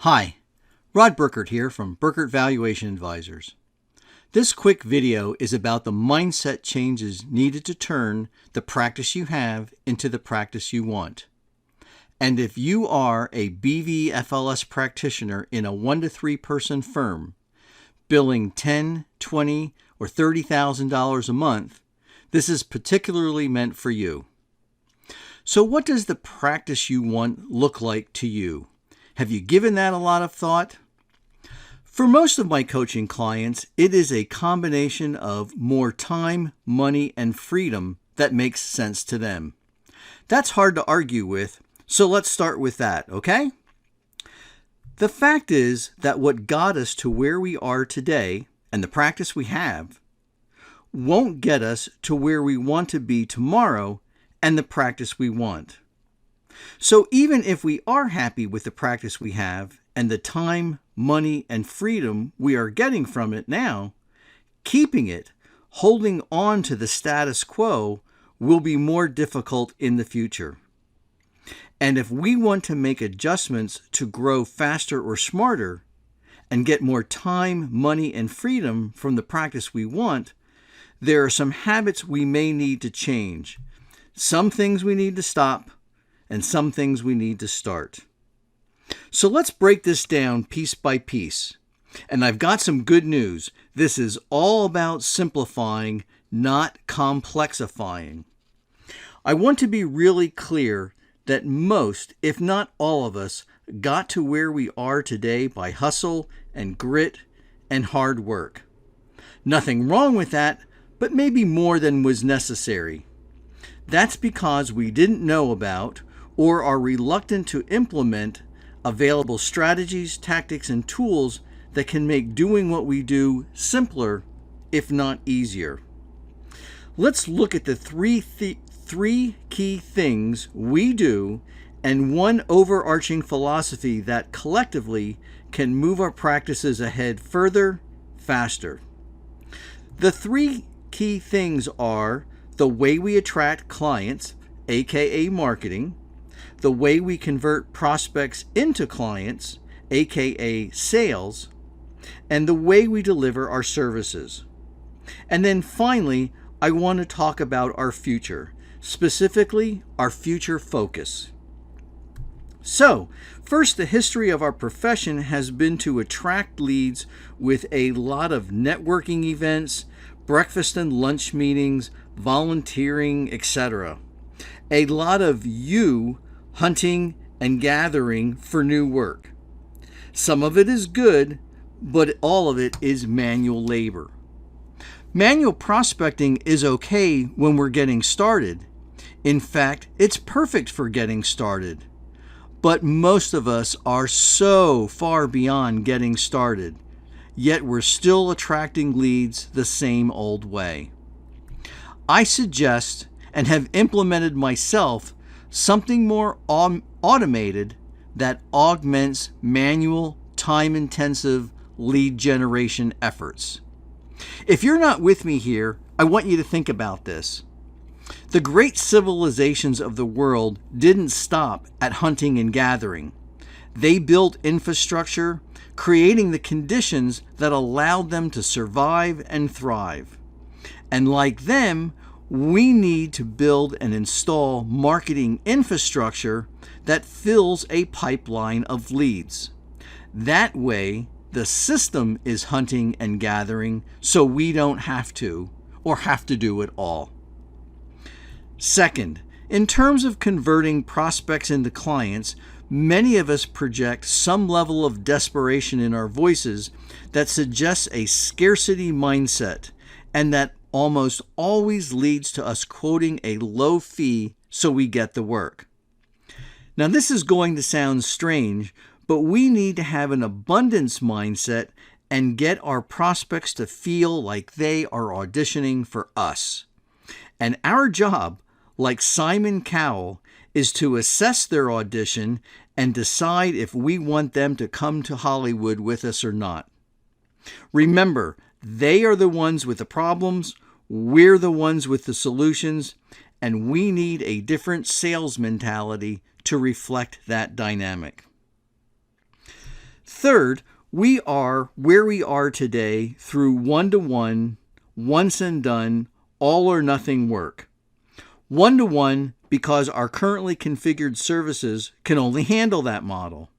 Hi, Rod Burkert here from Burkert Valuation Advisors. This quick video is about the mindset changes needed to turn the practice you have into the practice you want. And if you are a BVFLS practitioner in a 1 to 3 person firm, billing $10, $20, or $30,000 a month, this is particularly meant for you. So what does the practice you want look like to you? Have you given that a lot of thought? For most of my coaching clients, it is a combination of more time, money, and freedom that makes sense to them. That's hard to argue with, so let's start with that, okay? The fact is that what got us to where we are today, and the practice we have, won't get us to where we want to be tomorrow and the practice we want. So even if we are happy with the practice we have and the time, money, and freedom we are getting from it now, keeping it, holding on to the status quo, will be more difficult in the future. And if we want to make adjustments to grow faster or smarter and get more time, money, and freedom from the practice we want, there are some habits we may need to change. Some things we need to stop, and some things we need to start. So let's break this down piece by piece. And I've got some good news. This is all about simplifying, not complexifying. I want to be really clear that most, if not all of us, got to where we are today by hustle and grit and hard work. Nothing wrong with that, but maybe more than was necessary. That's because we didn't know about or are reluctant to implement available strategies, tactics, and tools that can make doing what we do simpler, if not easier. Let's look at the three key things we do and one overarching philosophy that collectively can move our practices ahead further, faster. The three key things are the way we attract clients, aka marketing, the way we convert prospects into clients, aka sales, and the way we deliver our services. And then finally, I want to talk about our future, specifically our future focus. So, first, the history of our profession has been to attract leads with a lot of networking events, breakfast and lunch meetings, volunteering, etc. A lot of you hunting and gathering for new work. Some of it is good, but all of it is manual labor. Manual prospecting is okay when we're getting started. In fact, it's perfect for getting started. But most of us are so far beyond getting started, yet we're still attracting leads the same old way. I suggest and have implemented myself something more automated that augments manual, time-intensive lead generation efforts. If you're not with me here, I want you to think about this. The great civilizations of the world didn't stop at hunting and gathering. They built infrastructure, creating the conditions that allowed them to survive and thrive. And like them, we need to build and install marketing infrastructure that fills a pipeline of leads. That way, the system is hunting and gathering, so we don't have to, or have to do it all. Second, in terms of converting prospects into clients, many of us project some level of desperation in our voices that suggests a scarcity mindset, and that almost always leads to us quoting a low fee so we get the work. Now, this is going to sound strange, but we need to have an abundance mindset and get our prospects to feel like they are auditioning for us. And our job, like Simon Cowell, is to assess their audition and decide if we want them to come to Hollywood with us or not. Remember, they are the ones with the problems, we're the ones with the solutions, and we need a different sales mentality to reflect that dynamic. Third, we are where we are today through one-to-one, once and done, all or nothing work. One-to-one because our currently configured services can only handle that model.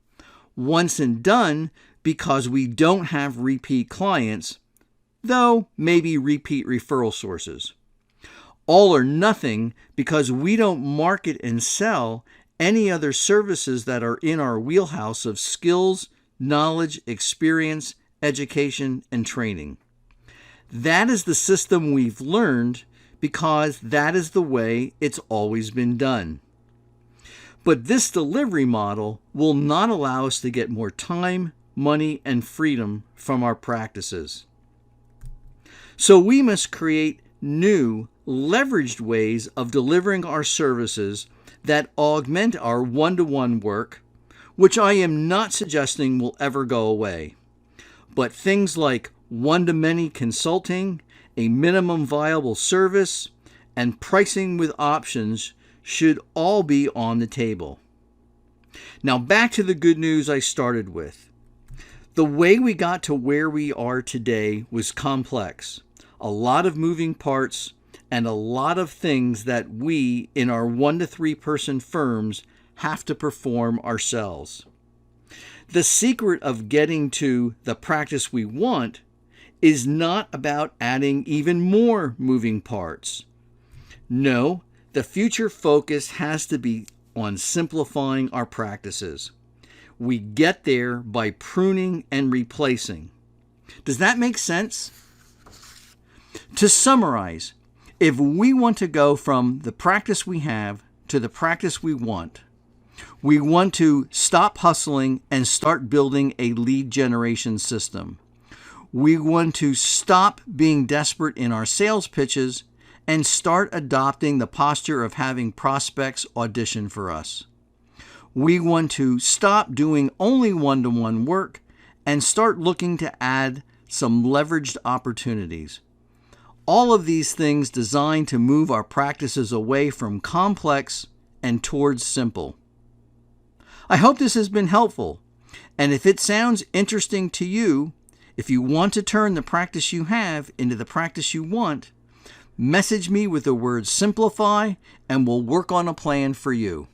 Once and done because we don't have repeat clients, though maybe repeat referral sources. All or nothing because we don't market and sell any other services that are in our wheelhouse of skills, knowledge, experience, education, and training. That is the system we've learned because that is the way it's always been done. But this delivery model will not allow us to get more time, money, and freedom from our practices. So we must create new, leveraged ways of delivering our services that augment our one-to-one work, which I am not suggesting will ever go away. But things like one-to-many consulting, a minimum viable service, and pricing with options should all be on the table. Now back to the good news I started with. The way we got to where we are today was complex. A lot of moving parts and a lot of things that we in our 1 to 3 person firms have to perform ourselves. The secret of getting to the practice we want is not about adding even more moving parts. No, the future focus has to be on simplifying our practices. We get there by pruning and replacing. Does that make sense? To summarize, if we want to go from the practice we have to the practice we want to stop hustling and start building a lead generation system. We want to stop being desperate in our sales pitches and start adopting the posture of having prospects audition for us. We want to stop doing only one-to-one work and start looking to add some leveraged opportunities. All of these things designed to move our practices away from complex and towards simple. I hope this has been helpful, and if it sounds interesting to you, if you want to turn the practice you have into the practice you want, message me with the word simplify and we'll work on a plan for you.